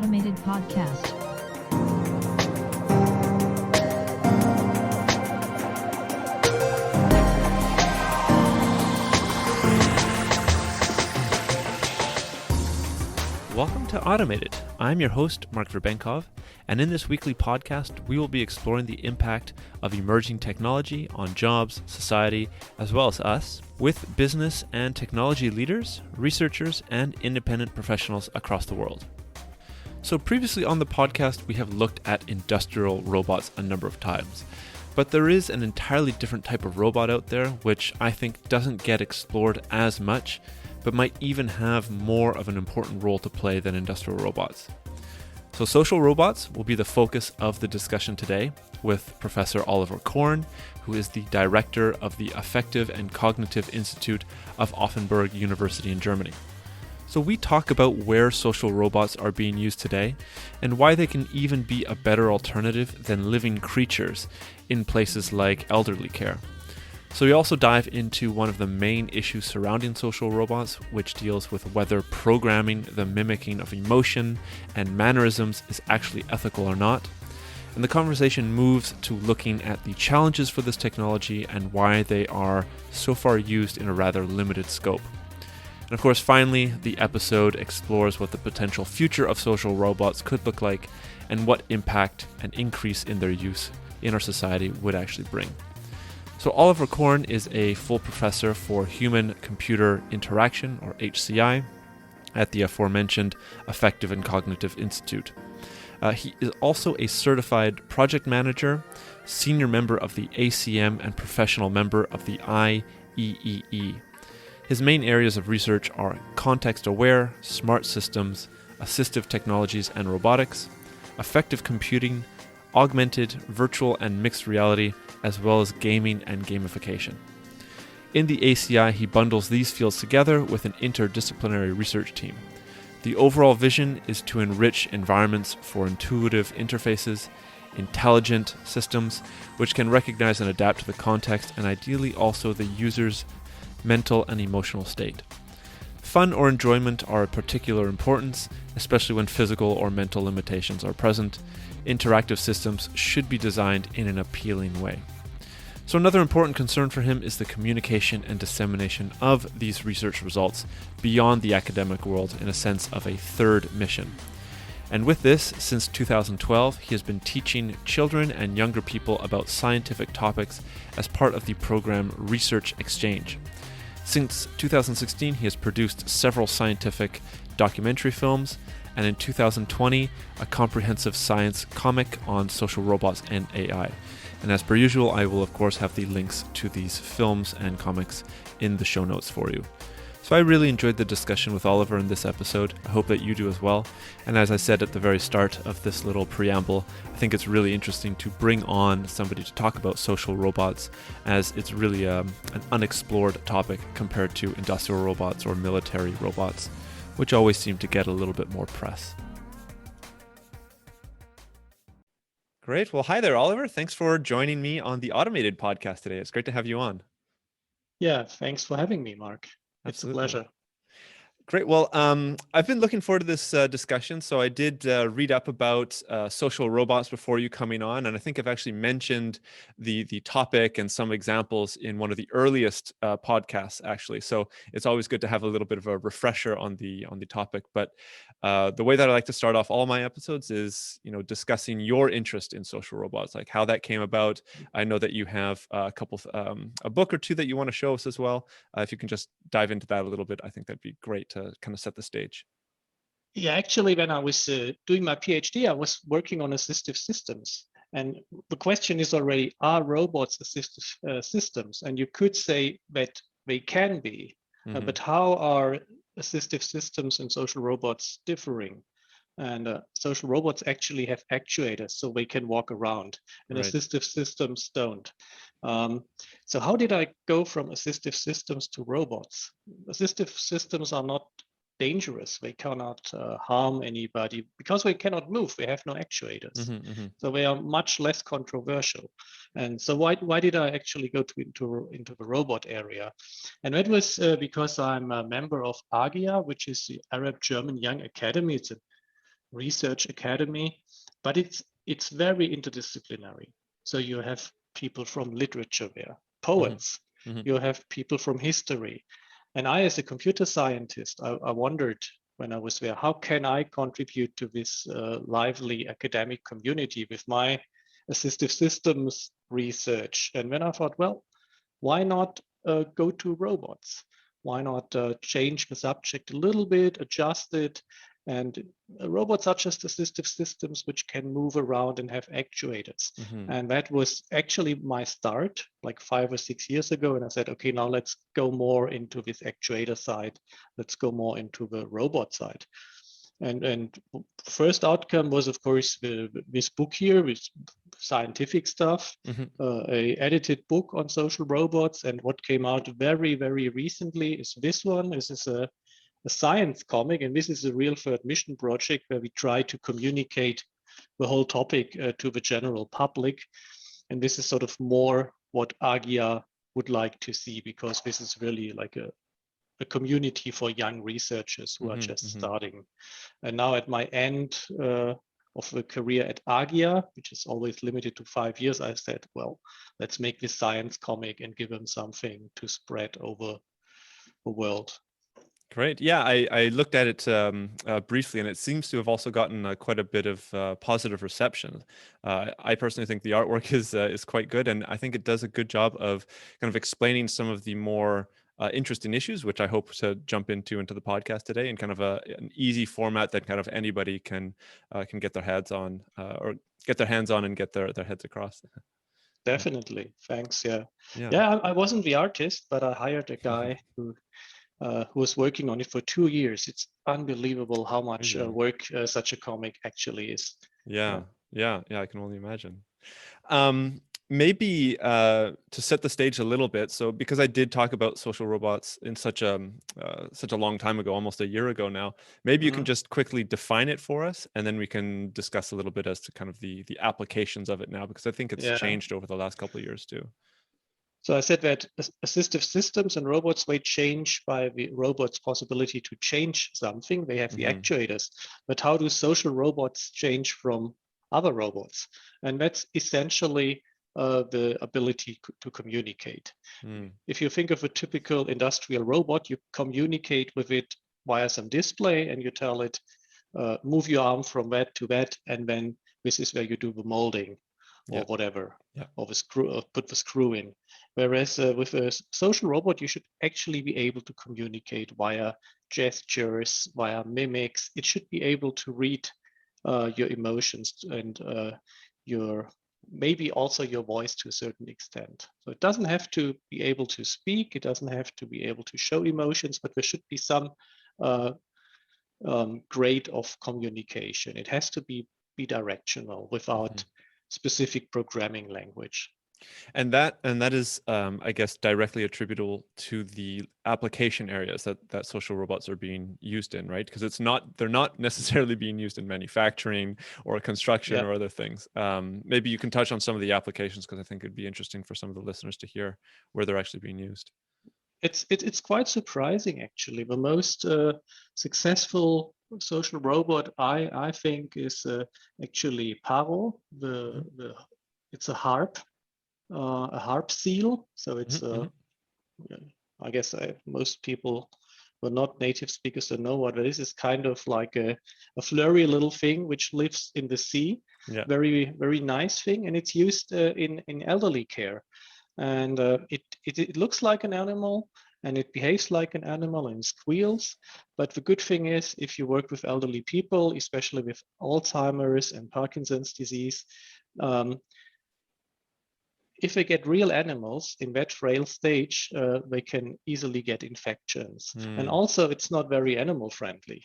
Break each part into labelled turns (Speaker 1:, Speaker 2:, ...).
Speaker 1: Automated podcast.
Speaker 2: Welcome to Automated. I'm your host, Mark Verbenkov, and in this weekly podcast, we will be exploring the impact of emerging technology on jobs, society, as well as us, with business and technology leaders, researchers, and independent professionals across the world. So previously on the podcast, we have looked at industrial robots a number of times, but there is an entirely different type of robot out there, which I think doesn't get explored as much, but might even have more of an important role to play than industrial robots. So social robots will be the focus of the discussion today with Professor Oliver Korn, who is the director of the Affective and Cognitive Institute of Offenburg University in Germany. So we talk about where social robots are being used today and why they can even be a better alternative than living creatures in places like elderly care. So we also dive into one of the main issues surrounding social robots, which deals with whether programming the mimicking of emotion and mannerisms is actually ethical or not. And the conversation moves to looking at the challenges for this technology and why they are so far used in a rather limited scope. And of course, finally, the episode explores what the potential future of social robots could look like and what impact an increase in their use in our society would actually bring. So Oliver Korn is a full professor for human-computer interaction, or HCI, at the aforementioned Affective and Cognitive Institute. He is also a certified project manager, senior member of the ACM and Professional Member of the IEEE. His main areas of research are context-aware, smart systems, assistive technologies and robotics, affective computing, augmented, virtual and mixed reality, as well as gaming and gamification. In the ACI, he bundles these fields together with an interdisciplinary research team. The overall vision is to enrich environments for intuitive interfaces, intelligent systems, which can recognize and adapt to the context and ideally also the user's mental and emotional state. Fun or enjoyment are of particular importance, especially when physical or mental limitations are present. Interactive systems should be designed in an appealing way. So another important concern for him is the communication and dissemination of these research results beyond the academic world in a sense of a third mission. And with this, since 2012, he has been teaching children and younger people about scientific topics as part of the program Research Exchange. Since 2016, he has produced several scientific documentary films, and in 2020, a comprehensive science comic on social robots and AI. And as per usual, I will of course have the links to these films and comics in the show notes for you. So I really enjoyed the discussion with Oliver in this episode. I hope that you do as well. And as I said at the very start of this little preamble, I think it's really interesting to bring on somebody to talk about social robots, as it's really an unexplored topic compared to industrial robots or military robots, which always seem to get a little bit more press. Great. Well, hi there, Oliver. Thanks for joining me on the Automated podcast today. It's great to have you on.
Speaker 3: Yeah, thanks for having me, Mark.
Speaker 2: Absolutely.
Speaker 3: It's a pleasure.
Speaker 2: Great. Well, I've been looking forward to this discussion. So I did read up about social robots before you coming on, and I think I've actually mentioned the topic and some examples in one of the earliest podcasts, actually. So it's always good to have a little bit of a refresher on the topic. But the way that I like to start off all my episodes is, discussing your interest in social robots, like how that came about. I know that you have a book or two that you want to show us as well. If you can just dive into that a little bit, I think that'd be great to kind of set the stage.
Speaker 3: Yeah, actually, when I was doing my PhD, I was working on assistive systems. And the question is already, are robots assistive systems? And you could say that they can be, but how are assistive systems and social robots differing? And social robots actually have actuators, so they can walk around, and
Speaker 2: Right.
Speaker 3: assistive systems don't. So how did I go from assistive systems to robots? Assistive systems are not dangerous. They cannot harm anybody because they cannot move. They have no actuators. So they are much less controversial. And so why did I actually go into the robot area? And that was because I'm a member of AGIA, which is the Arab German Young Academy. It's a research academy, but it's very interdisciplinary. So you have people from literature there, poets, you have people from history. And I, as a computer scientist, I wondered when I was there, how can I contribute to this lively academic community with my assistive systems research? And then I thought, well, why not go to robots? Why not change the subject a little bit, adjust it? And robots are just assistive systems which can move around and have actuators. And that was actually my start like 5 or 6 years ago. And I said, okay, now let's go more into this actuator side. Let's go more into the robot side. And first outcome was, of course, this book here with scientific stuff, a edited book on social robots. And what came out very, very recently is this one. This is a science comic, and this is a real third mission project where we try to communicate the whole topic to the general public. And this is sort of more what AGIA would like to see, because this is really like a community for young researchers who are just starting. And now at my end of the career at AGIA, which is always limited to 5 years, I said, well, let's make this science comic and give them something to spread over the world.
Speaker 2: Great. Yeah, I looked at it briefly, and it seems to have also gotten quite a bit of positive reception. I personally think the artwork is quite good, and I think it does a good job of kind of explaining some of the more interesting issues, which I hope to jump into the podcast today, in kind of an easy format that kind of anybody can get their hands on, or get their hands on and get their heads across.
Speaker 3: Definitely. Thanks. Yeah. I wasn't the artist, but I hired a guy who was working on it for 2 years. It's unbelievable how much work such a comic actually is.
Speaker 2: Yeah, I can only imagine. Maybe to set the stage a little bit, so because I did talk about social robots in such a long time ago, almost a year ago now, maybe you can just quickly define it for us, and then we can discuss a little bit as to kind of the applications of it now, because I think it's changed over the last couple of years too.
Speaker 3: So I said that assistive systems and robots, they change by the robot's possibility to change something. They have the actuators, but how do social robots change from other robots? And that's essentially the ability to communicate. If you think of a typical industrial robot, you communicate with it via some display, and you tell it, move your arm from that to that, and then this is where you do the molding or whatever, or the screw, or put the screw in. Whereas with a social robot, you should actually be able to communicate via gestures, via mimics. It should be able to read your emotions and maybe also your voice to a certain extent. So it doesn't have to be able to speak. It doesn't have to be able to show emotions, but there should be some grade of communication. It has to be bidirectional without specific programming language.
Speaker 2: And that is, I guess, directly attributable to the application areas that social robots are being used in, right? Because they're not necessarily being used in manufacturing or construction or other things. Maybe you can touch on some of the applications, because I think it'd be interesting for some of the listeners to hear where they're actually being used.
Speaker 3: It's quite surprising, actually. The most successful social robot I think is actually Paro. It's a harp seal. So it's I guess most people who are not native speakers don't know what it is. It's kind of like a flurry little thing which lives in the sea. Very, very nice thing, and it's used in elderly care. And it looks like an animal, and it behaves like an animal and squeals. But the good thing is, if you work with elderly people, especially with Alzheimer's and Parkinson's disease, if they get real animals in that frail stage, they can easily get infections. And also, it's not very animal friendly.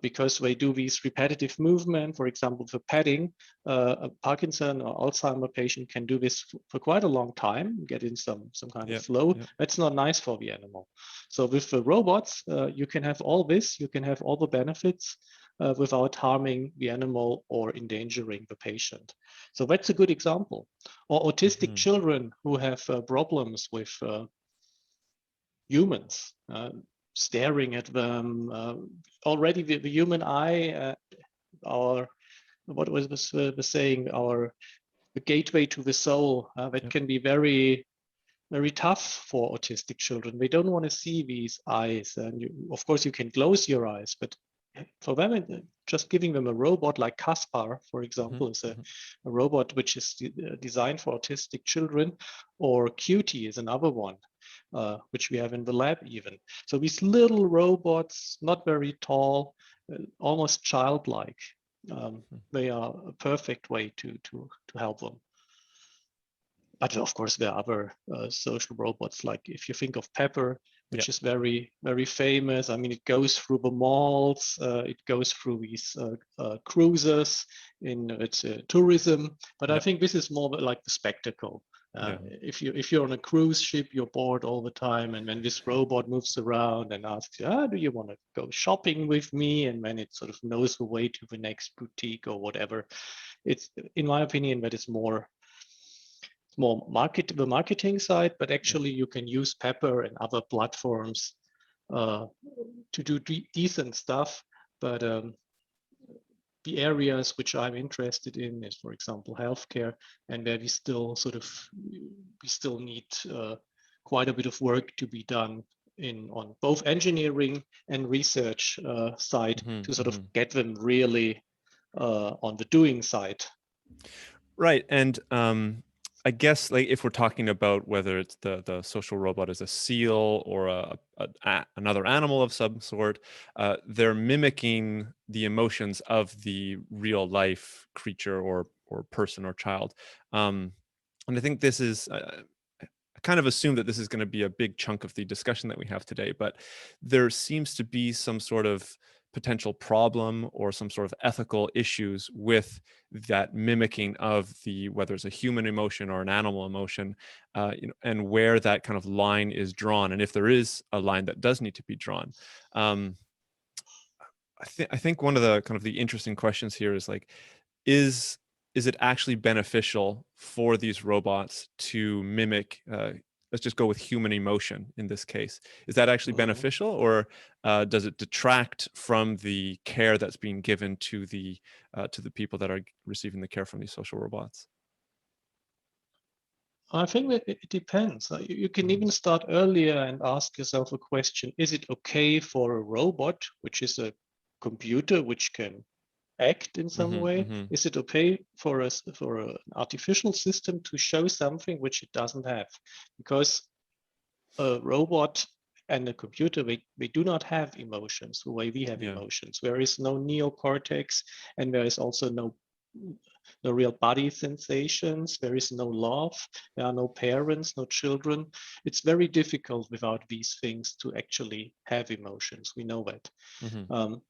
Speaker 3: Because they do these repetitive movement, for example, for padding, a Parkinson or Alzheimer patient can do this for quite a long time, get in some kind of flow. That's not nice for the animal. So with the robots, you can have all this, you can have all the benefits without harming the animal or endangering the patient. So that's a good example. Or autistic children who have problems with humans. Staring at them. Already the human eye our, what was the saying, the gateway to the soul, that can be very, very tough for autistic children. They don't want to see these eyes, and of course you can close your eyes, but for them, just giving them a robot like Caspar, for example, is a robot which is designed for autistic children, or Qt is another one, which we have in the lab even. So these little robots, not very tall, almost childlike, they are a perfect way to help them. But of course, there are other social robots, like if you think of Pepper, which is very, very famous. I mean, it goes through the malls, it goes through these cruises in its tourism. But I think this is more like the spectacle. If you're on a cruise ship, you're bored all the time, and when this robot moves around and asks you, do you want to go shopping with me? And when it sort of knows the way to the next boutique or whatever, it's, in my opinion, that is more the marketing side, but actually you can use Pepper and other platforms to do decent stuff. But the areas which I'm interested in is, for example, healthcare, and where we still need quite a bit of work to be done on both engineering and research side to sort of get them really on the doing side.
Speaker 2: Right, and I guess, like, if we're talking about whether it's the social robot is a seal or another animal of some sort, they're mimicking the emotions of the real life creature or person or child. And I think this is, I kind of assume that this is going to be a big chunk of the discussion that we have today, but there seems to be some sort of potential problem or some sort of ethical issues with that mimicking of whether it's a human emotion or an animal emotion, and where that kind of line is drawn, and if there is a line that does need to be drawn. I think one of the kind of the interesting questions here is, like, is it actually beneficial for these robots to mimic, let's just go with human emotion in this case? Is that actually beneficial, or does it detract from the care that's being given to the people that are receiving the care from these social robots?
Speaker 3: I think that it depends. You can even start earlier and ask yourself a question: is it okay for a robot, which is a computer which can act in some way? Is it okay for an artificial system to show something which it doesn't have? Because a robot and a computer, they do not have emotions the way we have emotions. There is no neocortex, and there is also no real body sensations. There is no love. There are no parents, no children. It's very difficult without these things to actually have emotions. We know that.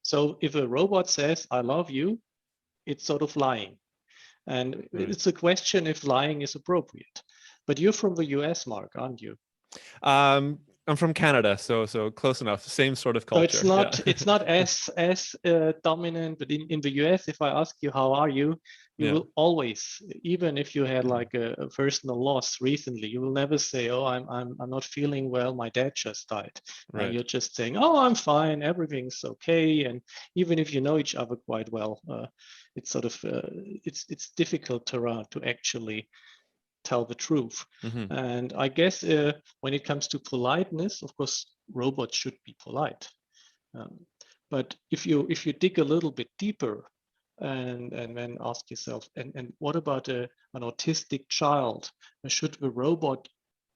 Speaker 3: So if a robot says, "I love you," it's sort of lying. And it's a question if lying is appropriate. But you're from the US, Mark, aren't you?
Speaker 2: I'm from Canada, so close enough. Same sort of culture.
Speaker 3: So it's not as dominant. But in the US, if I ask you how are you, you will always, even if you had like a personal loss recently, you will never say, "Oh, I'm not feeling well. My dad just died."
Speaker 2: Right.
Speaker 3: You're just saying, "Oh, I'm fine. Everything's okay." And even if you know each other quite well, it's sort of it's difficult to actually tell the truth. And I guess when it comes to politeness, of course, robots should be polite. But if you dig a little bit deeper and then ask yourself, and what about an autistic child? Should the robot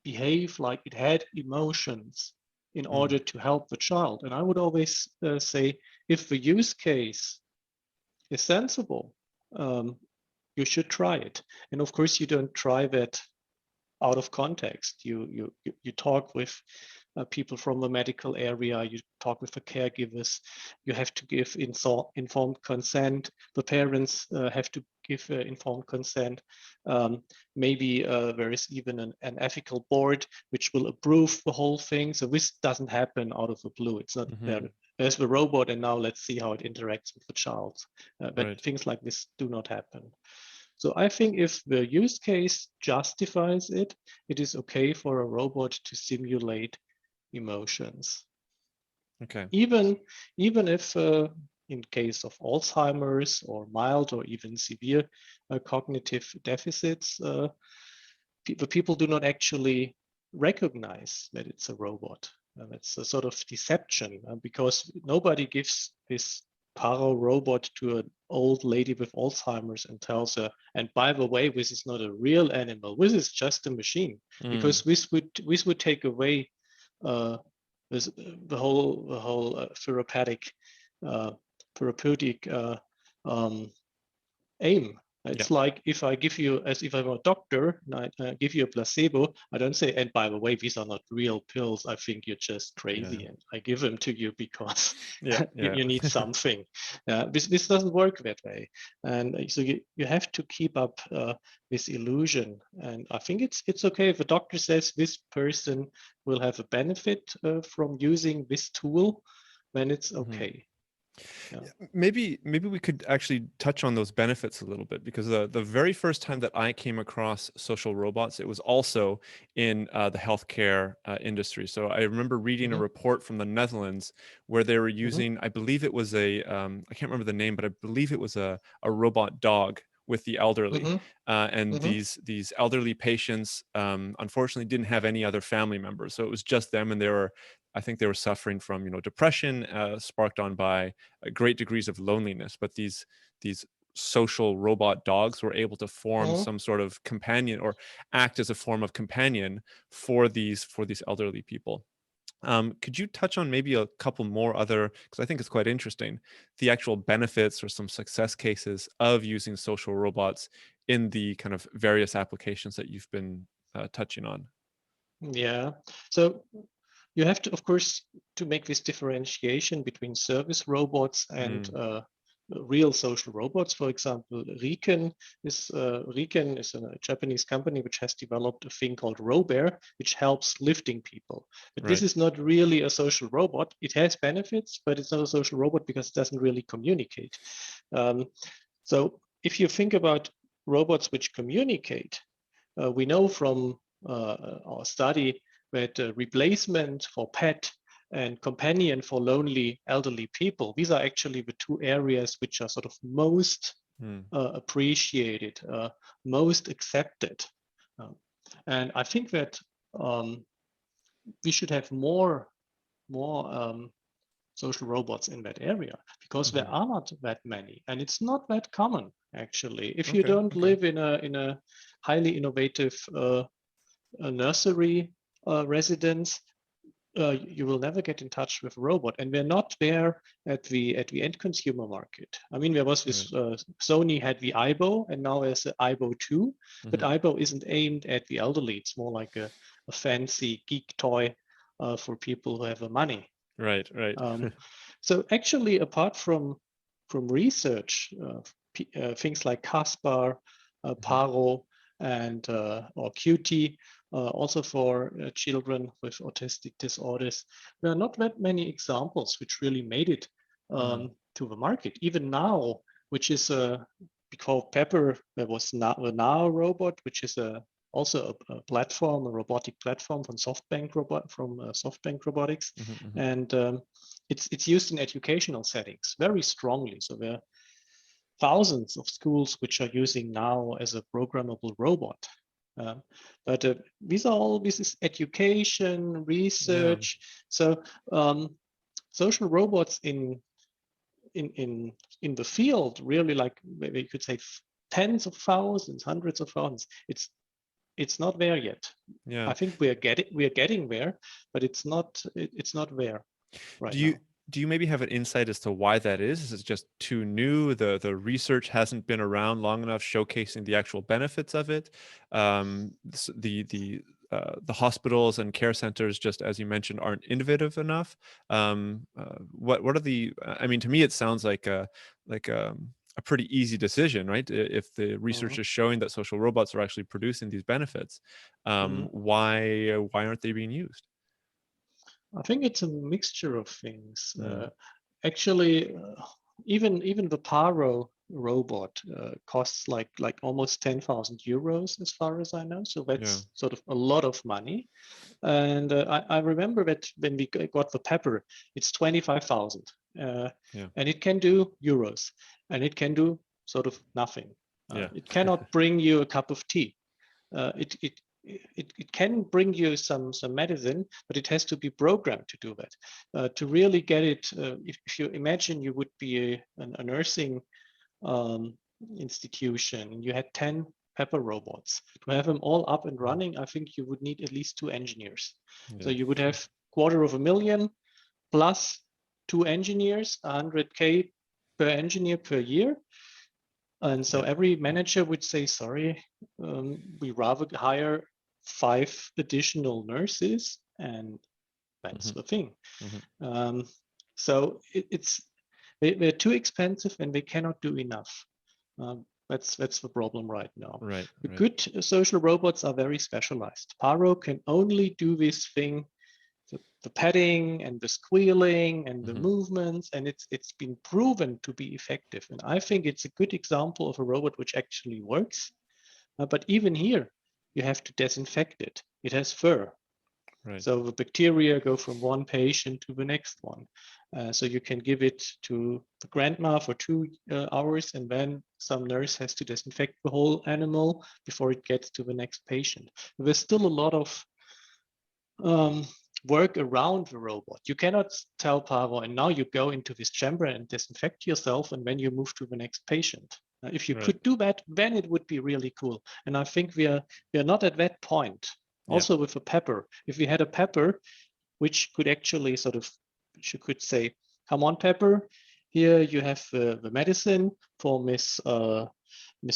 Speaker 3: behave like it had emotions in order to help the child? And I would always say, if the use case is sensible, you should try it. And of course, you don't try that out of context. You talk with people from the medical area, you talk with the caregivers, you have to give informed consent. The parents have to give informed consent. Maybe there is even an ethical board which will approve the whole thing. So this doesn't happen out of the blue. It's not there's the robot and now let's see how it interacts with the child. But things like this do not happen. So I think if the use case justifies it, it is okay for a robot to simulate emotions.
Speaker 2: Okay.
Speaker 3: Even if in case of Alzheimer's or mild or even severe cognitive deficits, the people do not actually recognize that it's a robot. That's a sort of deception because nobody gives this Paro robot to an old lady with Alzheimer's and tells her, and by the way, this is not a real animal, this is just a machine, because this would take away the whole therapeutic aim. It's like if I give you, as if I'm a doctor, and I give you a placebo, I don't say, and by the way, these are not real pills. I think you're just crazy, and I give them to you because you need something. This doesn't work that way, and so you have to keep up this illusion. And I think it's okay if a doctor says this person will have a benefit from using this tool, then it's okay.
Speaker 2: Maybe we could actually touch on those benefits a little bit, because the very first time that I came across social robots, it was also in the healthcare industry. So I remember reading a report from the Netherlands where they were using, I believe it was I can't remember the name, but I believe it was a robot dog with the elderly, and these elderly patients unfortunately didn't have any other family members, so it was just them, and I think they were suffering from depression sparked on by great degrees of loneliness. But these social robot dogs were able to form some sort of companion, or act as a form of companion for these elderly people. Could you touch on maybe a couple more other, because I think it's quite interesting, the actual benefits or some success cases of using social robots in the kind of various applications that you've been touching on?
Speaker 3: Yeah. So you have to, of course, to make this differentiation between service robots and real social robots. For example, Riken is a Japanese company which has developed a thing called Robear, which helps lifting people. But this is not really a social robot. It has benefits, but it's not a social robot because it doesn't really communicate. So if you think about robots which communicate, we know from our study that replacement for pet and companion for lonely elderly people, these are actually the two areas which are sort of most appreciated, most accepted. And I think that we should have more social robots in that area, because there are not that many, and it's not that common actually. If you don't live in a highly innovative nursery residence, you will never get in touch with a robot, and we're not there at the end consumer market. I mean, there was this Sony had the Aibo, and now there's the Aibo 2, but Aibo isn't aimed at the elderly. It's more like a fancy geek toy for people who have the money.
Speaker 2: Right.
Speaker 3: So actually, apart from research, things like Caspar, Paro, and or Qt, also for children with autistic disorders, there are not that many examples which really made it to the market. Even now, which is we call Pepper, there was the Now robot, which is also a platform, a robotic platform from SoftBank Robotics, and it's used in educational settings very strongly. So there are thousands of schools which are using Now as a programmable robot. But this is education, research. So social robots in the field, really, like maybe you could say tens of thousands, hundreds of thousands. It's not there yet. I think we are getting there, but it's not there right now.
Speaker 2: Do you maybe have an insight as to why that is? Is it just too new? The research hasn't been around long enough showcasing the actual benefits of it? The hospitals and care centers, just as you mentioned, aren't innovative enough? What are the? I mean, to me, it sounds like a pretty easy decision, right? If the research is showing that social robots are actually producing these benefits, why aren't they being used?
Speaker 3: I think it's a mixture of things. Actually, even the Paro robot costs like almost 10,000 euros, as far as I know. So that's sort of a lot of money. And I remember that when we got the Pepper, it's 25,000, and it can do euros, and it can do sort of nothing. It cannot bring you a cup of tea. It can bring you some medicine, but it has to be programmed to do that. To really get it, if you imagine you would be a nursing institution, you had 10 Pepper robots. To have them all up and running, I think you would need at least 2 engineers. So you would have $250,000 plus 2 engineers, 100K per engineer per year. And so every manager would say, sorry, we rather hire 5 additional nurses, and that's the thing. So they're too expensive and they cannot do enough. That's the problem right now. The good social robots are very specialized. Paro can only do this thing, the padding and the squealing and the movements, and it's been proven to be effective. And I think it's a good example of a robot which actually works. But even here, you have to disinfect it. It has fur. So the bacteria go from one patient to the next one. So you can give it to the grandma for 2 hours, and then some nurse has to disinfect the whole animal before it gets to the next patient. There's still a lot of work around the robot. You cannot tell Pavo, and now you go into this chamber and disinfect yourself, and then you move to the next patient. If you could do that, then it would be really cool. And I think we are not at that point. Also with a Pepper, if we had a Pepper, which could actually sort of, you could say, come on, Pepper, here you have the medicine for Miss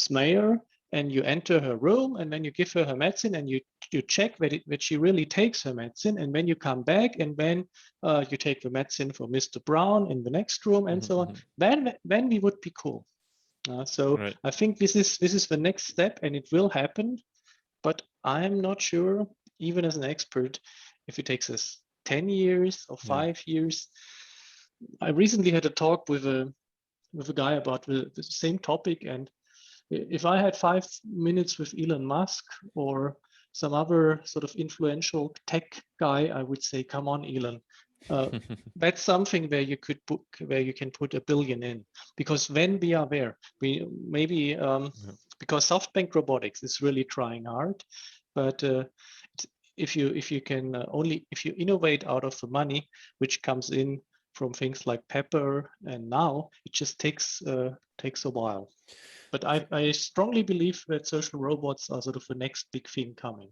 Speaker 3: Mayer, and you enter her room, and then you give her medicine, and you check that she really takes her medicine, and then you come back, and then you take the medicine for Mr. Brown in the next room, and so on. Then we would be cool. I think this is the next step, and it will happen. But I'm not sure, even as an expert, if it takes us 10 years or 5 years. I recently had a talk with a guy about the same topic, and if I had 5 minutes with Elon Musk or some other sort of influential tech guy, I would say, come on, Elon. That's something where you can put $1 billion in, because when we are there, we maybe because SoftBank Robotics is really trying hard, but if you innovate out of the money which comes in from things like Pepper, and now it just takes a while. But I strongly believe that social robots are sort of the next big thing coming.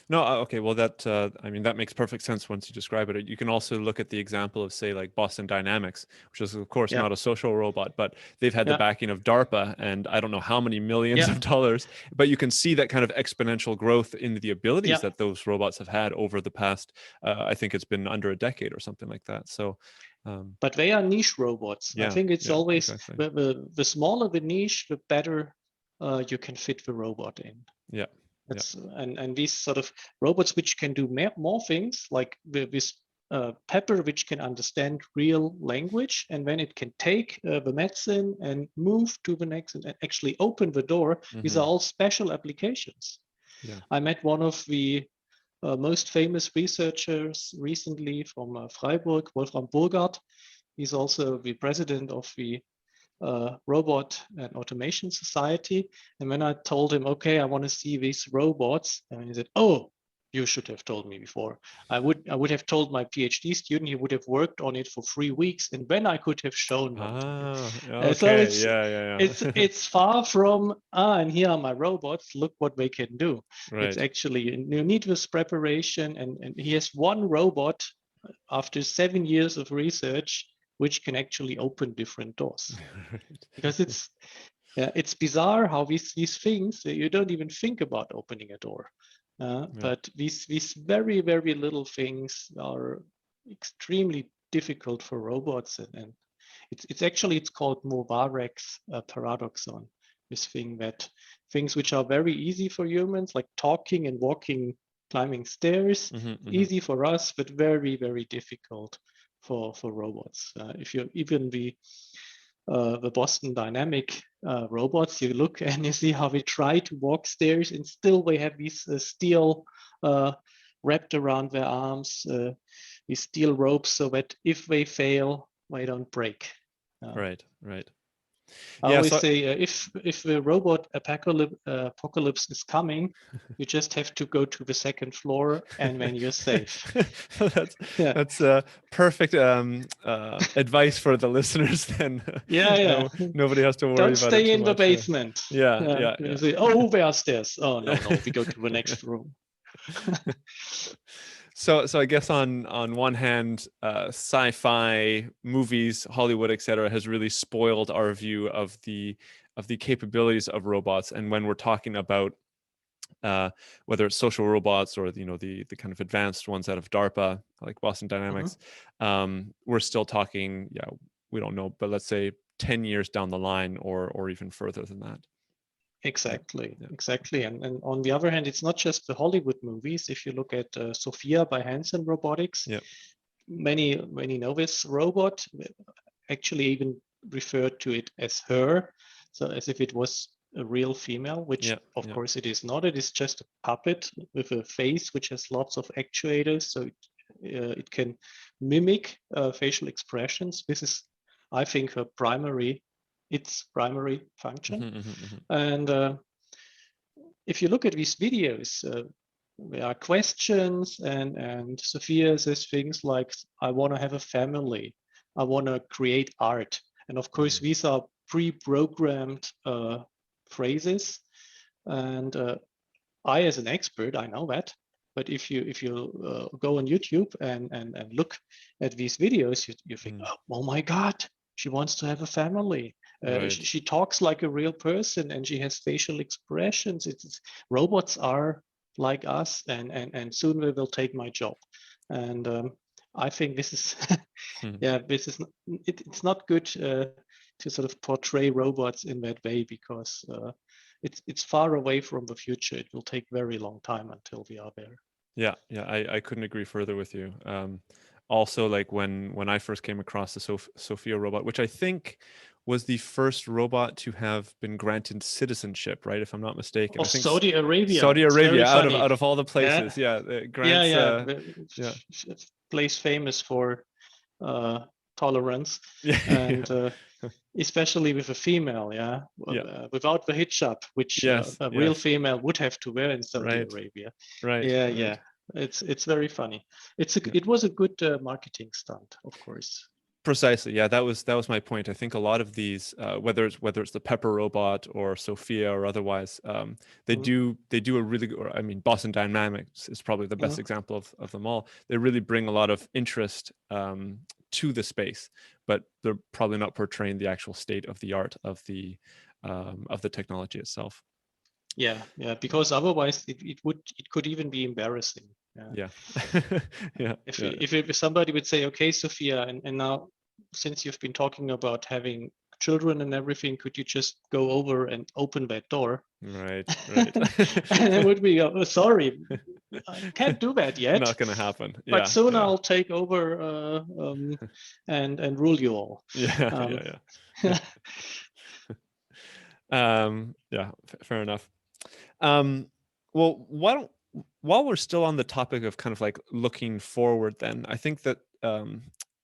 Speaker 2: No, okay, well, that that makes perfect sense once you describe it. You can also look at the example of, say, like Boston Dynamics, which is, of course, not a social robot, but they've had the backing of DARPA, and I don't know how many millions of dollars, but you can see that kind of exponential growth in the abilities that those robots have had over the past, I think it's been under a decade or something like that. So,
Speaker 3: but they are niche robots. I think it's always the smaller the niche, the better you can fit the robot in. And these sort of robots which can do more things, like this Pepper, which can understand real language, and then it can take the medicine and move to the next and actually open the door. These are all special applications. I met one of the most famous researchers recently from Freiburg, Wolfram Burgard. He's also the president of the Robot and Automation Society. And when I told him, okay, I want to see these robots, and he said, oh, you should have told me before. I would have told my PhD student. He would have worked on it for 3 weeks, and then I could have shown them. So it's far from and here are my robots. Look what they can do. It's actually, you need this preparation, and he has one robot after 7 years of research which can actually open different doors. Because it's bizarre how these things, you don't even think about opening a door. But these very, very little things are extremely difficult for robots. And it's called Mubarak's paradoxon, this thing that things which are very easy for humans, like talking and walking, climbing stairs, easy for us, but very, very difficult for robots. If you even the Boston Dynamic robots, you look and you see how we try to walk stairs, and still they have these steel wrapped around their arms, these steel ropes, so that if they fail, they don't break.
Speaker 2: Right.
Speaker 3: I
Speaker 2: Yeah.
Speaker 3: always
Speaker 2: So
Speaker 3: say if the robot apocalypse is coming, you just have to go to the second floor, and then you're safe.
Speaker 2: that's perfect advice for the listeners. Then nobody has to worry
Speaker 3: Don't
Speaker 2: about it
Speaker 3: stay
Speaker 2: too
Speaker 3: in the
Speaker 2: much.
Speaker 3: basement.
Speaker 2: Yeah.
Speaker 3: You say, oh, there are stairs. Oh no, we go to the next room.
Speaker 2: So I guess on one hand, sci-fi movies, Hollywood, etc., has really spoiled our view of the capabilities of robots. And when we're talking about whether it's social robots or the kind of advanced ones out of DARPA, like Boston Dynamics, we're still talking, we don't know, but let's say 10 years down the line, or even further than that.
Speaker 3: Exactly. And on the other hand, it's not just the Hollywood movies. If you look at Sophia by Hanson Robotics, many know this robot, actually even referred to it as her, so as if it was a real female, which of course it is not. It is just a puppet with a face which has lots of actuators, so it can mimic facial expressions. This is, I think, its primary function. And if you look at these videos, there are questions, and Sophia says things like, I want to have a family, I want to create art. And of course, these are pre-programmed phrases. And I, as an expert, I know that. But if you go on YouTube and look at these videos, you think, oh my God, she wants to have a family. She talks like a real person, and she has facial expressions. Robots are like us, and soon they will take my job. And I think this is, it's not good to sort of portray robots in that way, because it's far away from the future. It will take very long time until we are there.
Speaker 2: Yeah, I couldn't agree further with you. Also, like when I first came across the Sophia robot, which I think was the first robot to have been granted citizenship, right? If I'm not mistaken.
Speaker 3: Of
Speaker 2: I think
Speaker 3: Saudi Arabia.
Speaker 2: Saudi Arabia, out of all the places, it grants.
Speaker 3: Place famous for tolerance, and especially with a female, without the hijab, which a real female would have to wear in Saudi Arabia.
Speaker 2: Right.
Speaker 3: It's very funny. It was a good marketing stunt, of course.
Speaker 2: Precisely. Yeah, that was my point. I think a lot of these, whether it's the Pepper robot or Sophia or otherwise, they do a really good, I mean, Boston Dynamics is probably the best example of them all. They really bring a lot of interest to the space, but they're probably not portraying the actual state of the art of the technology itself.
Speaker 3: Yeah, because otherwise it could even be embarrassing. If somebody would say, okay, Sophia, and now since you've been talking about having children and everything, could you just go over and open that door?
Speaker 2: Right.
Speaker 3: And it would be, sorry, I can't do that yet.
Speaker 2: Not going to happen.
Speaker 3: But soon I'll take over and rule you all.
Speaker 2: Fair enough. Well, while we're still on the topic of kind of like looking forward, then I think that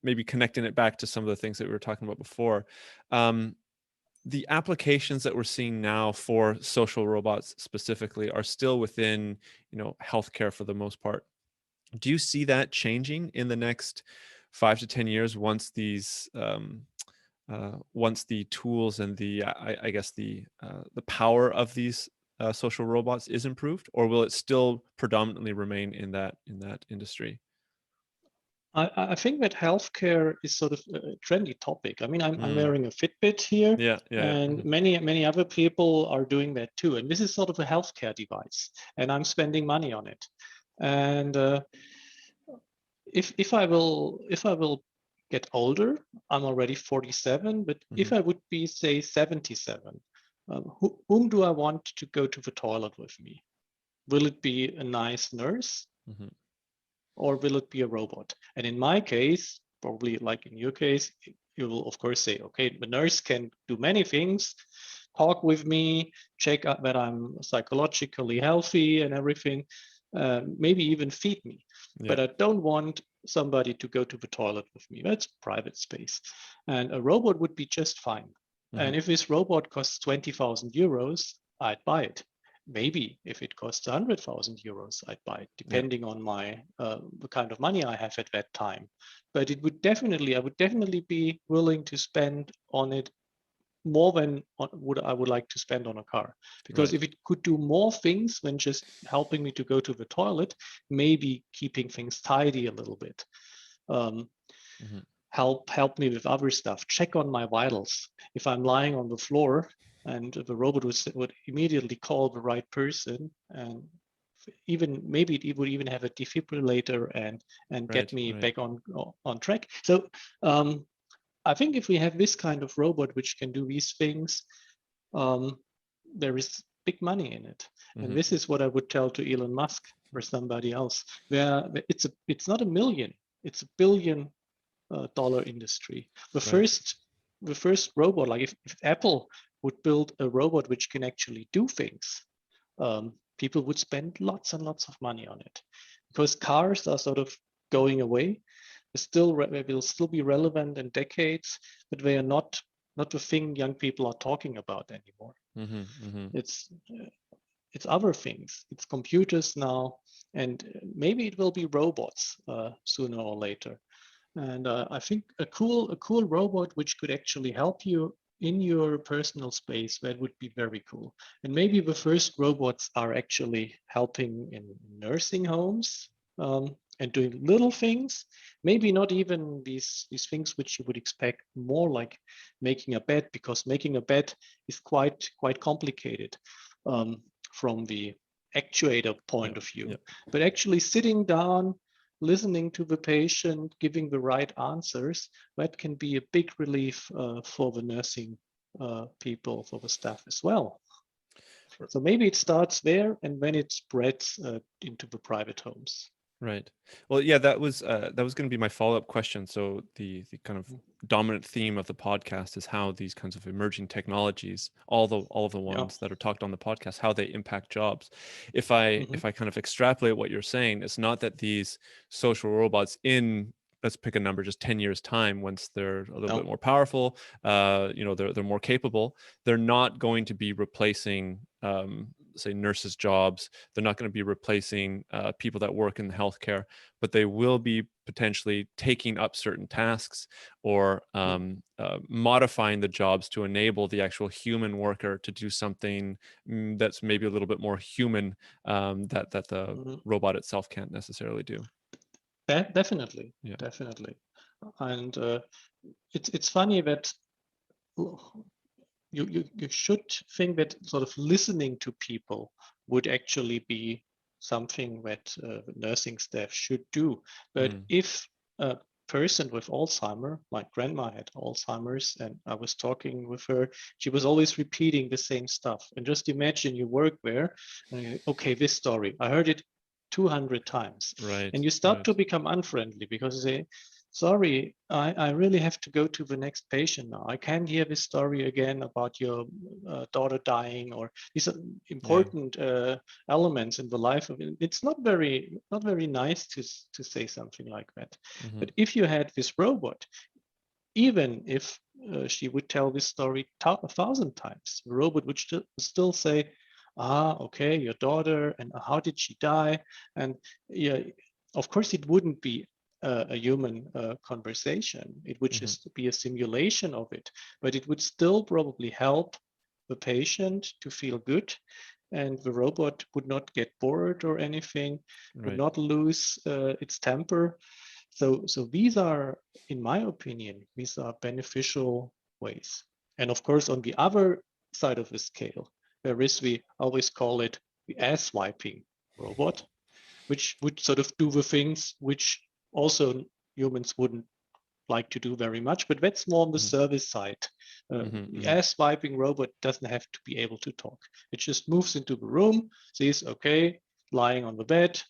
Speaker 2: maybe connecting it back to some of the things that we were talking about before, the applications that we're seeing now for social robots specifically are still within, healthcare for the most part. Do you see that changing in the next 5 to 10 years once these once the tools and the I guess the power of these social robots is improved, or will it still predominantly remain in that industry?
Speaker 3: I think that healthcare is sort of a trendy topic. I mean, I'm wearing a Fitbit here, and many other people are doing that too. And this is sort of a healthcare device, and I'm spending money on it. And if I will get older, I'm already 47, but if I would be, say, 77, whom do I want to go to the toilet with me? Will it be a nice nurse? Or will it be a robot? And in my case, probably like in your case, you will of course say, okay, the nurse can do many things, talk with me, check out that I'm psychologically healthy and everything, maybe even feed me.
Speaker 2: Yeah.
Speaker 3: But I don't want somebody to go to the toilet with me. That's private space. And a robot would be just fine.
Speaker 2: Mm-hmm.
Speaker 3: And if this robot costs 20,000 euros, I'd buy it. Maybe if it costs 100,000 euros, I'd buy it, depending on my the kind of money I have at that time. But I would definitely be willing to spend on it more than I would like to spend on a car. Because
Speaker 2: Right.
Speaker 3: if it could do more things than just helping me to go to the toilet, maybe keeping things tidy a little bit, um,
Speaker 2: Mm-hmm.
Speaker 3: help me with other stuff, check on my vitals. If I'm lying on the floor, and the robot would immediately call the right person, and even maybe it would even have a defibrillator and get
Speaker 2: Right.
Speaker 3: me
Speaker 2: Right.
Speaker 3: back on track. So I think if we have this kind of robot which can do these things, um, there is big money in it.
Speaker 2: Mm-hmm.
Speaker 3: And this is what I would tell to Elon Musk or somebody else. Where it's not a million, it's $1 billion industry.
Speaker 2: Right.
Speaker 3: The first robot, like if Apple would build a robot which can actually do things, people would spend lots and lots of money on it, because cars are sort of going away. They will still be relevant in decades, but they are not the thing young people are talking about anymore.
Speaker 2: Mm-hmm. Mm-hmm.
Speaker 3: It's other things. It's computers now, and maybe it will be robots sooner or later. And I think a cool robot which could actually help you in your personal space, that would be very cool. And maybe the first robots are actually helping in nursing homes, and doing little things. Maybe not even these things which you would expect, more like making a bed, because making a bed is quite complicated from the actuator point
Speaker 2: Yeah.
Speaker 3: of view.
Speaker 2: Yeah.
Speaker 3: But actually sitting down, listening to the patient, giving the right answers, that can be a big relief for the nursing people, for the staff as well. So maybe it starts there, and then it spreads into the private homes.
Speaker 2: Right. Well, yeah, that was going to be my follow-up question. So the kind of dominant theme of the podcast is how these kinds of emerging technologies, all of the
Speaker 3: Yeah.
Speaker 2: ones that are talked on the podcast, how they impact jobs. If I kind of extrapolate what you're saying, it's not that these social robots in, let's pick a number, just 10 years time, once they're a little bit more powerful, they're more capable, they're not going to be replacing say nurses' jobs. They're not going to be replacing people that work in healthcare, but they will be potentially taking up certain tasks, or modifying the jobs to enable the actual human worker to do something that's maybe a little bit more human, that the robot itself can't necessarily do.
Speaker 3: Definitely,
Speaker 2: Yeah.
Speaker 3: definitely. And it's funny that you should think that sort of listening to people would actually be something that nursing staff should do. But if a person with Alzheimer, my grandma had Alzheimer's, and I was talking with her, she was always repeating the same stuff. And just imagine you work there, and okay, this story, I heard it 200 times.
Speaker 2: Right.
Speaker 3: And you start to become unfriendly, because you say, sorry, I really have to go to the next patient now. I can't hear this story again about your daughter dying, or these are important elements in the life of it. It's not very nice to say something like that. But if you had this robot, even if she would tell this story 1,000 times, the robot would still say, okay, your daughter, and how did she die? And yeah, of course it wouldn't be a human conversation. It would just be a simulation of it, but it would still probably help the patient to feel good, and the robot would not get bored or anything, would not lose its temper. So these are, in my opinion, these are beneficial ways. And of course, on the other side of the scale, there is, we always call it the ass wiping robot, which would sort of do the things which also humans wouldn't like to do very much, but that's more on the service side. The ass wiping robot doesn't have to be able to talk. It just moves into the room, sees, okay, lying on the bed,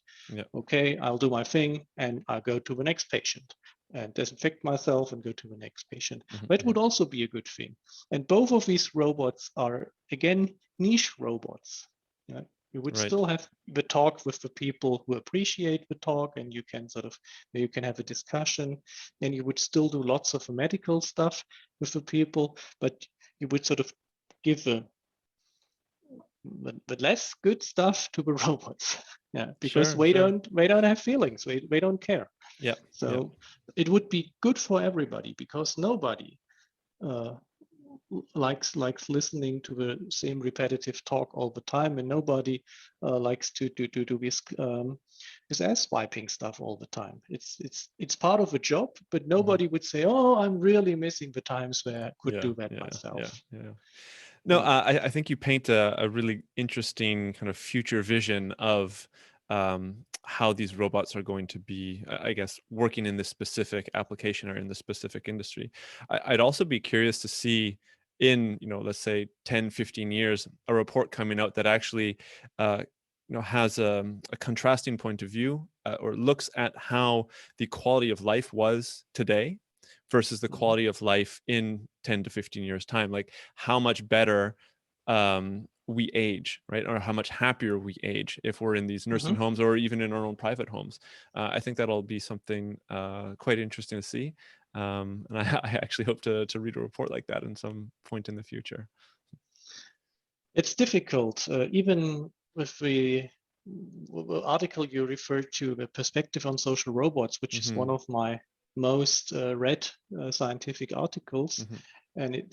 Speaker 3: okay, I'll do my thing, and I'll go to the next patient. and disinfect myself and go to the next patient.
Speaker 2: Mm-hmm.
Speaker 3: That would also be a good thing. And both of these robots are, again, niche robots. Yeah? You would
Speaker 2: Right.
Speaker 3: still have the talk with the people who appreciate the talk, and you can you can have a discussion, and you would still do lots of medical stuff with the people, but you would sort of give the less good stuff to the robots. Yeah, because
Speaker 2: Sure,
Speaker 3: they
Speaker 2: sure.
Speaker 3: don't have feelings. They don't care.
Speaker 2: Yeah.
Speaker 3: So it would be good for everybody, because nobody uh, likes listening to the same repetitive talk all the time, and nobody likes to do this ass wiping stuff all the time. It's part of a job, but nobody would say, "Oh, I'm really missing the times where I could do that myself."
Speaker 2: Yeah. No, I think you paint a really interesting kind of future vision of how these robots are going to be, I guess, working in this specific application or in this specific industry. I'd also be curious to see in, let's say 10, 15 years, a report coming out that actually, has a contrasting point of view or looks at how the quality of life was today versus the quality of life in 10 to 15 years time. Like how much better we age, right? Or how much happier we age if we're in these nursing homes or even in our own private homes. I think that'll be something quite interesting to see. And I actually hope to read a report like that in some point in the future.
Speaker 3: It's difficult, even with the article you referred to, the perspective on social robots, which is one of my most read scientific articles. And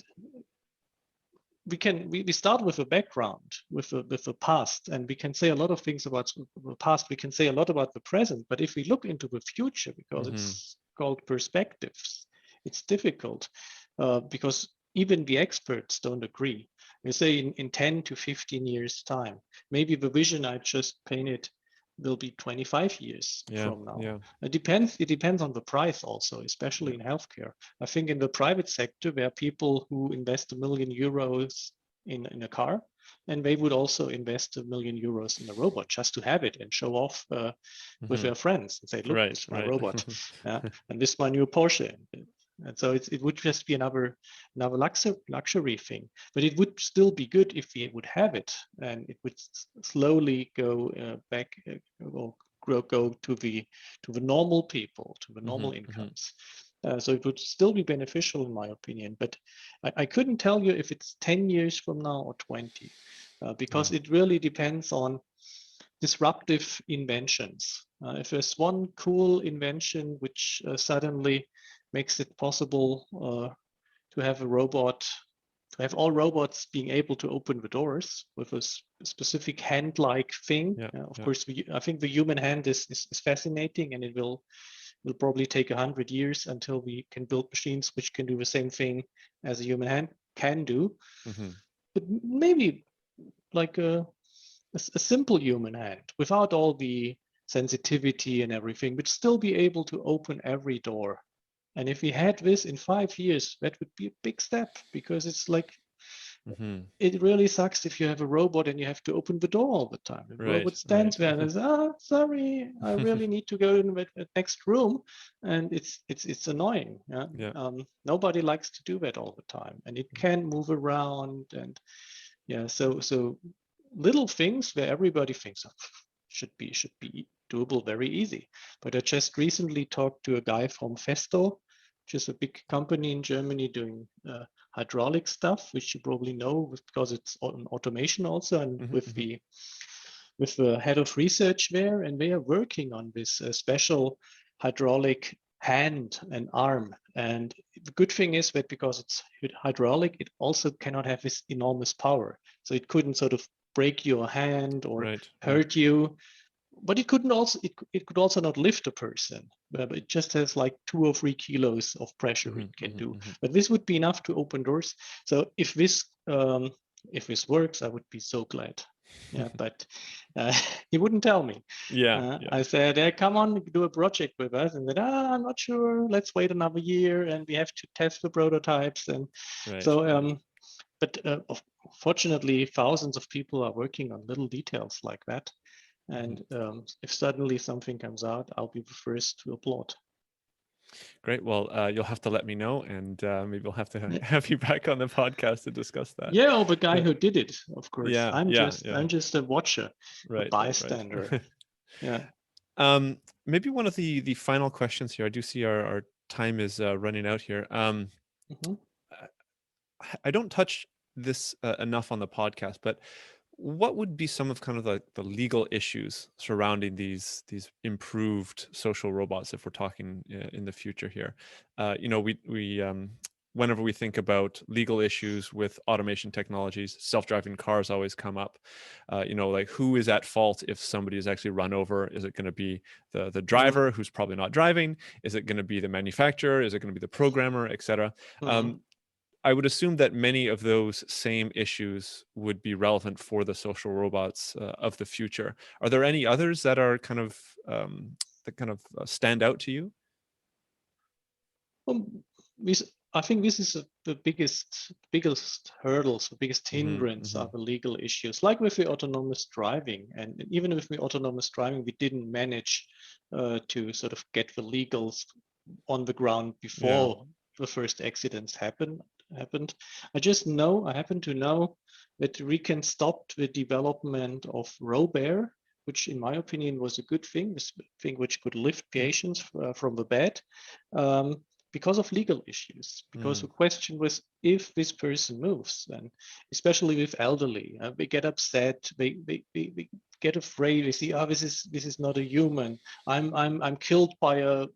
Speaker 3: we start with a background, with the past, and we can say a lot of things about the past. We can say a lot about the present, but if we look into the future, because it's called perspectives, it's difficult because even the experts don't agree. We say in 10 to 15 years time, maybe the vision I just painted will be 25 years from now.
Speaker 2: Yeah.
Speaker 3: It depends on the price also, especially in healthcare. I think in the private sector, there are people who invest €1 million in a car, and they would also invest €1 million in a robot just to have it and show off with their friends and say, look, this is my robot, and this is my new Porsche. And so it would just be another luxury thing, but it would still be good if we would have it, and it would slowly go back or go to the normal people, to the normal incomes. So it would still be beneficial, in my opinion. But I couldn't tell you if it's 10 years from now or 20, because it really depends on disruptive inventions. If there's one cool invention which suddenly makes it possible to have a robot, to have all robots being able to open the doors with a specific hand-like thing. Of course, I think the human hand is fascinating, and it will probably take 100 years until we can build machines which can do the same thing as a human hand can do. But maybe like a simple human hand without all the sensitivity and everything, but still be able to open every door. And if we had this in 5 years, that would be a big step, because it's like, it really sucks if you have a robot and you have to open the door all the time. The robot stands there and says, sorry, I really need to go in the next room. And it's annoying. Nobody likes to do that all the time. And it can move around. And so little things where everybody thinks should be doable very easy. But I just recently talked to a guy from Festo, which is a big company in Germany doing hydraulic stuff, which you probably know because it's on automation also, and with the head of research there, and they are working on this special hydraulic hand and arm. And the good thing is that because it's hydraulic, it also cannot have this enormous power. So it couldn't sort of break your hand or hurt you. But it could also not lift a person. But it just has like 2 or 3 kilos of pressure it can do. But this would be enough to open doors. So if this works, I would be so glad. But he wouldn't tell me. I said, come on, do a project with us. And then, I'm not sure. Let's wait another year, and we have to test the prototypes. And but fortunately, thousands of people are working on little details like that. And if suddenly something comes out, I'll be the first to applaud.
Speaker 2: Great. Well, you'll have to let me know, and maybe we'll have to
Speaker 3: Yeah,
Speaker 2: have you back on the podcast to discuss that.
Speaker 3: yeah, or the guy
Speaker 2: But
Speaker 3: who did it, of course.
Speaker 2: yeah, yeah, yeah.
Speaker 3: I'm just a watcher, a
Speaker 2: Right,
Speaker 3: bystander.
Speaker 2: right.
Speaker 3: Yeah.
Speaker 2: Maybe one of the final questions here. I do see our time is running out here.
Speaker 3: Mhm.
Speaker 2: I don't touch this enough on the podcast, but what would be some of kind of the legal issues surrounding these improved social robots if we're talking in the future here? We whenever we think about legal issues with automation technologies, self-driving cars always come up. Like who is at fault if somebody is actually run over? Is it going to be the
Speaker 3: Mhm.
Speaker 2: driver who's probably not driving? Is it going to be the manufacturer? Is it going to be the programmer, etc.?
Speaker 3: Mhm.
Speaker 2: I would assume that many of those same issues would be relevant for the social robots of the future. Are there any others that are kind of stand out to you?
Speaker 3: Um, this, I think this is the biggest hurdles, the biggest
Speaker 2: Hmm.
Speaker 3: hindrance
Speaker 2: Hmm.
Speaker 3: are the legal issues. Like with the autonomous driving, and even with the autonomous driving, we didn't manage to sort of get the legals on the ground
Speaker 2: Yeah.
Speaker 3: before the first accidents happened. I happen to know that we can stop the development of Robert, which in my opinion was a good thing, this thing which could lift patients from the bed. Um, because of legal issues, because
Speaker 2: Mm.
Speaker 3: the question was if this person moves, and especially with elderly, they get upset, they get afraid, they see, oh, this is not a human. I'm killed by a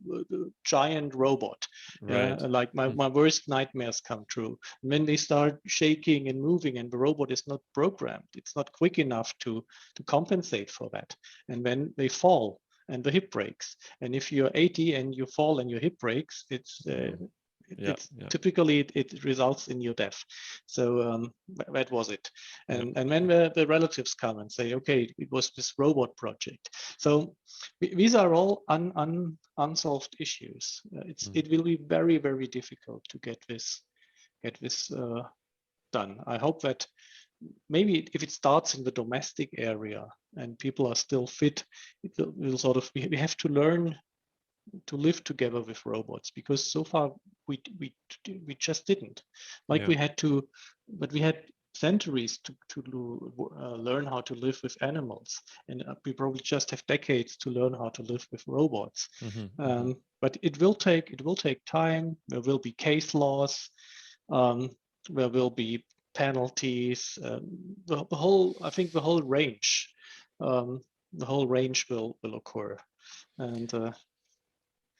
Speaker 3: giant robot.
Speaker 2: Right.
Speaker 3: Like my worst nightmares come true. And when they start shaking and moving and the robot is not programmed, it's not quick enough to compensate for that. And when they fall, and the hip breaks. And if you're 80 and you fall and your hip breaks,
Speaker 2: Yeah.
Speaker 3: it's
Speaker 2: Yeah.
Speaker 3: typically it results in your death. So that was it.
Speaker 2: Yeah.
Speaker 3: And then the relatives come and say, okay, it was this robot project. So these are all unsolved issues.
Speaker 2: Mm.
Speaker 3: It will be very, very difficult to get this done. I hope that maybe if it starts in the domestic area and people are still fit, it will sort of, we have to learn to live together with robots, because so far we just didn't. Like
Speaker 2: Yeah.
Speaker 3: we had to, but we had centuries to learn how to live with animals, and we probably just have decades to learn how to live with robots.
Speaker 2: Hmm. Hmm.
Speaker 3: But it will take time. There will be case laws. Um, there will be penalties. The whole, I think, um, the whole range will occur, and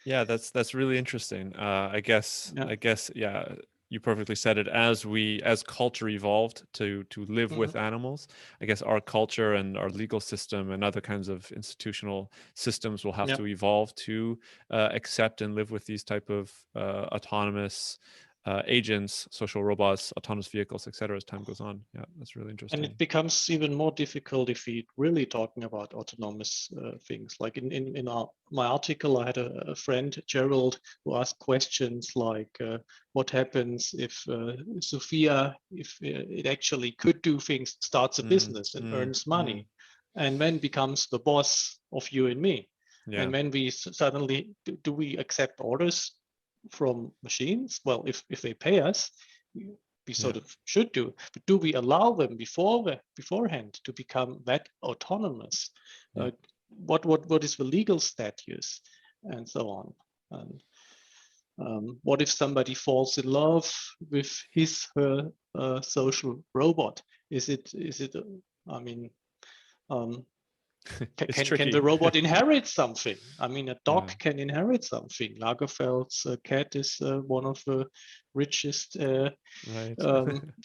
Speaker 2: Yeah, that's really interesting.
Speaker 3: yeah.
Speaker 2: I guess, yeah, you perfectly said it. As culture evolved to live with
Speaker 3: Mhm.
Speaker 2: animals, I guess our culture and our legal system and other kinds of institutional systems will have
Speaker 3: Yeah.
Speaker 2: to evolve to accept and live with these type of autonomous agents, social robots, autonomous vehicles, etc. As time goes on. Yeah, that's really
Speaker 3: And
Speaker 2: interesting.
Speaker 3: it becomes even more difficult if we're really talking about autonomous things. Like my article, I had a friend, Gerald, who asked questions like, what happens if Sophia, if it actually could do things, starts a
Speaker 2: Mm,
Speaker 3: business and
Speaker 2: mm,
Speaker 3: earns
Speaker 2: mm.
Speaker 3: money, and then becomes the boss of you and me.
Speaker 2: Yeah,
Speaker 3: And when we suddenly, do we accept orders from machines? Well, if they pay us, we
Speaker 2: yeah,
Speaker 3: sort of should do. But do we allow them beforehand to become that autonomous?
Speaker 2: yeah.
Speaker 3: Uh, what is the legal status, and so on? And what if somebody falls in love with her social robot? Is it? I mean, um,
Speaker 2: It's
Speaker 3: can the
Speaker 2: tricky.
Speaker 3: robot inherit something? I mean, a
Speaker 2: Yeah,
Speaker 3: dog can inherit something. Lagerfeld's cat is one of the richest
Speaker 2: right.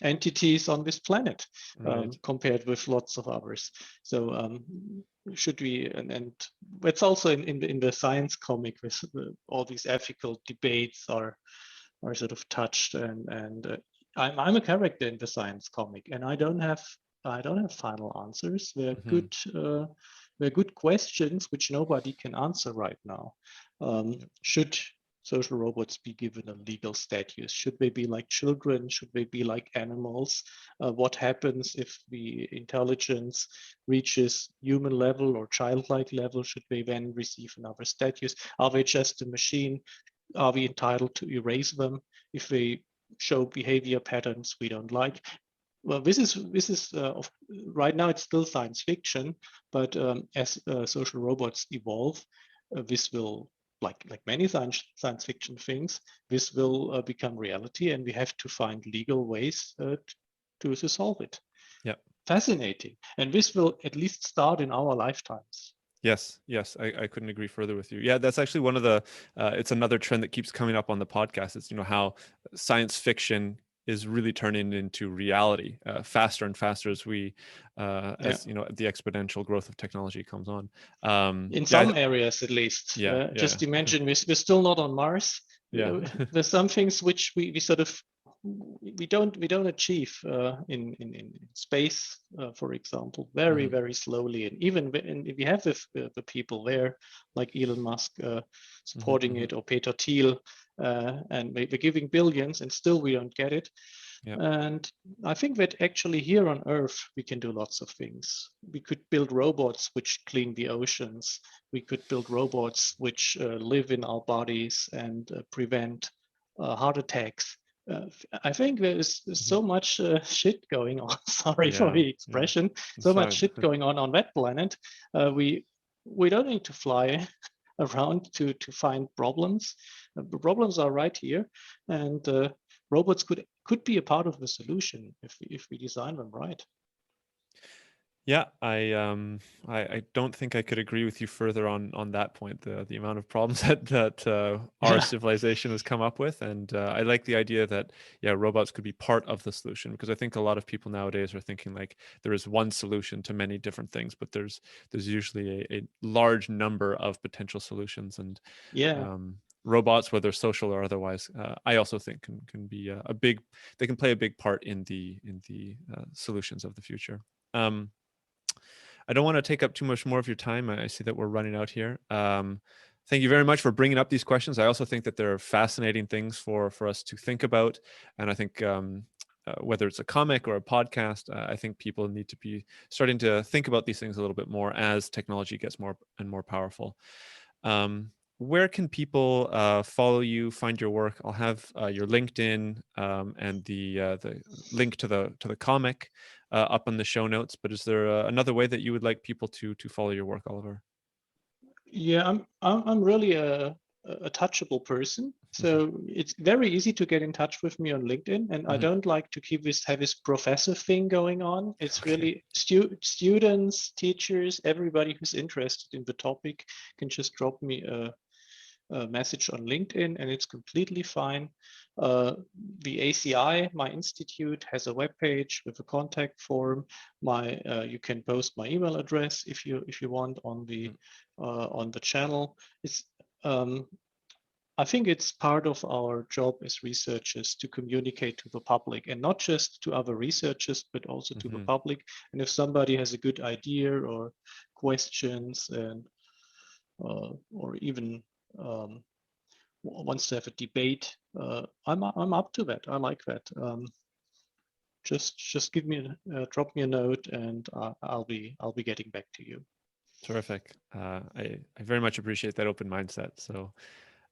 Speaker 3: entities on this planet,
Speaker 2: Right.
Speaker 3: compared with lots of others. So should we, and that's also in the science comic, with all these ethical debates are sort of touched, and I'm a character in the science comic, and I don't have final answers.
Speaker 2: Hmm.
Speaker 3: They're good questions which nobody can answer right now.
Speaker 2: Yep.
Speaker 3: Should social robots be given a legal status? Should they be like children? Should they be like animals? What happens if the intelligence reaches human level or childlike level? Should they then receive another status? Are they just a machine? are we entitled to erase them if they show behavior patterns we don't like? Well, this is right now it's still science fiction, but as social robots evolve, this will, like many science fiction things, this will become reality, and we have to find legal ways to solve it.
Speaker 2: Yeah.
Speaker 3: Fascinating, and this will at least start in our lifetimes.
Speaker 2: Yes, I couldn't agree further with you. Yeah, that's actually one of the, it's another trend that keeps coming up on the podcast. It's, how science fiction is really turning into reality faster and faster as we, as the exponential growth of technology comes on.
Speaker 3: In some areas, at least. Just imagine we're still not on Mars.
Speaker 2: Yeah,
Speaker 3: there's some things which we sort of we don't achieve in space, for example, very slowly. And even if we have the people there, like Elon Musk supporting it, or Peter Thiel, and we're giving billions, and still we don't get it.
Speaker 2: Yep.
Speaker 3: And I think that actually here on Earth, we can do lots of things. We could build robots which clean the oceans. We could build robots which live in our bodies and prevent heart attacks. I think there is so much shit going on. Sorry for the expression. So much shit going on that planet. We don't need to fly around to find problems. The problems are right here, and robots could be a part of the solution if we design them right.
Speaker 2: Yeah, I don't think I could agree with you further on that point. The amount of problems that our civilization has come up with, and I like the idea that robots could be part of the solution, because I think a lot of people nowadays are thinking like there is one solution to many different things, but there's usually a large number of potential solutions, and robots, whether social or otherwise, I also think can be they can play a big part in the solutions of the future. I don't want to take up too much more of your time. I see that we're running out here. Thank you very much for bringing up these questions. I also think that they're fascinating things for us to think about. And I think whether it's a comic or a podcast, I think people need to be starting to think about these things a little bit more as technology gets more and more powerful. Where can people follow you, find your work? I'll have your LinkedIn and the link to the comic up on the show notes. But is there another way that you would like people to follow your work, Oliver?
Speaker 3: Yeah, I'm really a touchable person, so it's very easy to get in touch with me on LinkedIn. And I don't like to have this professor thing going on. It's really students, teachers, everybody who's interested in the topic can just drop me a message on LinkedIn, and it's completely fine. The ACI, my institute, has a webpage with a contact form. You can post my email address if you want on the channel. It's I think it's part of our job as researchers to communicate to the public, and not just to other researchers, but also to the public. And if somebody has a good idea or questions, and or even wants to have a debate, I'm up to that. I like that. Just drop me a note, and I'll be getting back to you.
Speaker 2: Terrific. I very much appreciate that open mindset. So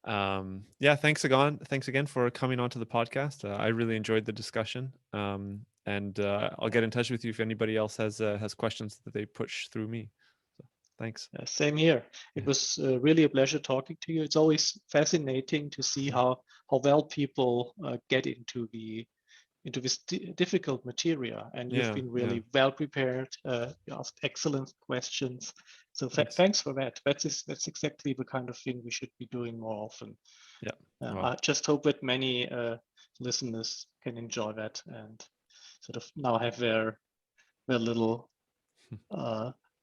Speaker 2: thanks again for coming onto the podcast. I really enjoyed the discussion, and I'll get in touch with you if anybody else has questions that they push through me. So, thanks.
Speaker 3: Same here. It was really a pleasure talking to you. It's always fascinating to see how well people get into this difficult material, and you've been really well prepared. You asked excellent questions, so thanks for that. That's exactly the kind of thing we should be doing more often. I just hope that many listeners can enjoy that and sort of now have their little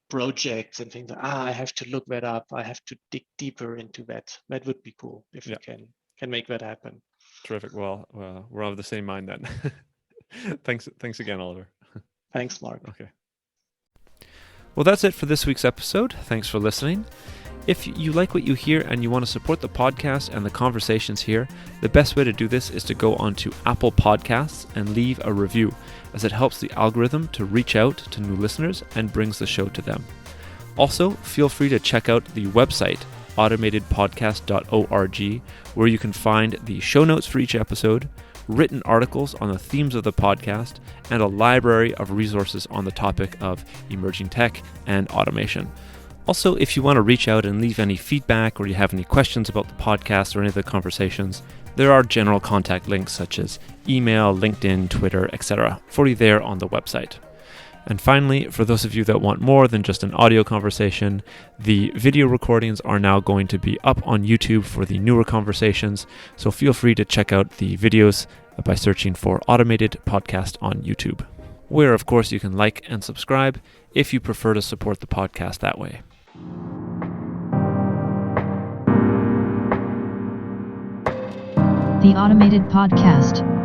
Speaker 3: projects and things. I have to look that up. I have to dig deeper into that. That would be cool if you can make that happen.
Speaker 2: Terrific. Well, we're of the same mind then. Thanks again, Oliver.
Speaker 3: Thanks, Mark.
Speaker 2: Okay. Well, that's it for this week's episode. Thanks for listening. If you like what you hear and you want to support the podcast and the conversations here, the best way to do this is to go onto Apple Podcasts and leave a review, as it helps the algorithm to reach out to new listeners and brings the show to them. Also, feel free to check out the website, automatedpodcast.org, where you can find the show notes for each episode, written articles on the themes of the podcast, and a library of resources on the topic of emerging tech and automation. Also, if you want to reach out and leave any feedback or you have any questions about the podcast or any of the conversations, there are general contact links such as email, LinkedIn, Twitter, etc. for you there on the website. And finally, for those of you that want more than just an audio conversation, the video recordings are now going to be up on YouTube for the newer conversations, so feel free to check out the videos by searching for Automated Podcast on YouTube, where of course you can like and subscribe if you prefer to support the podcast that way.
Speaker 1: The Automated Podcast.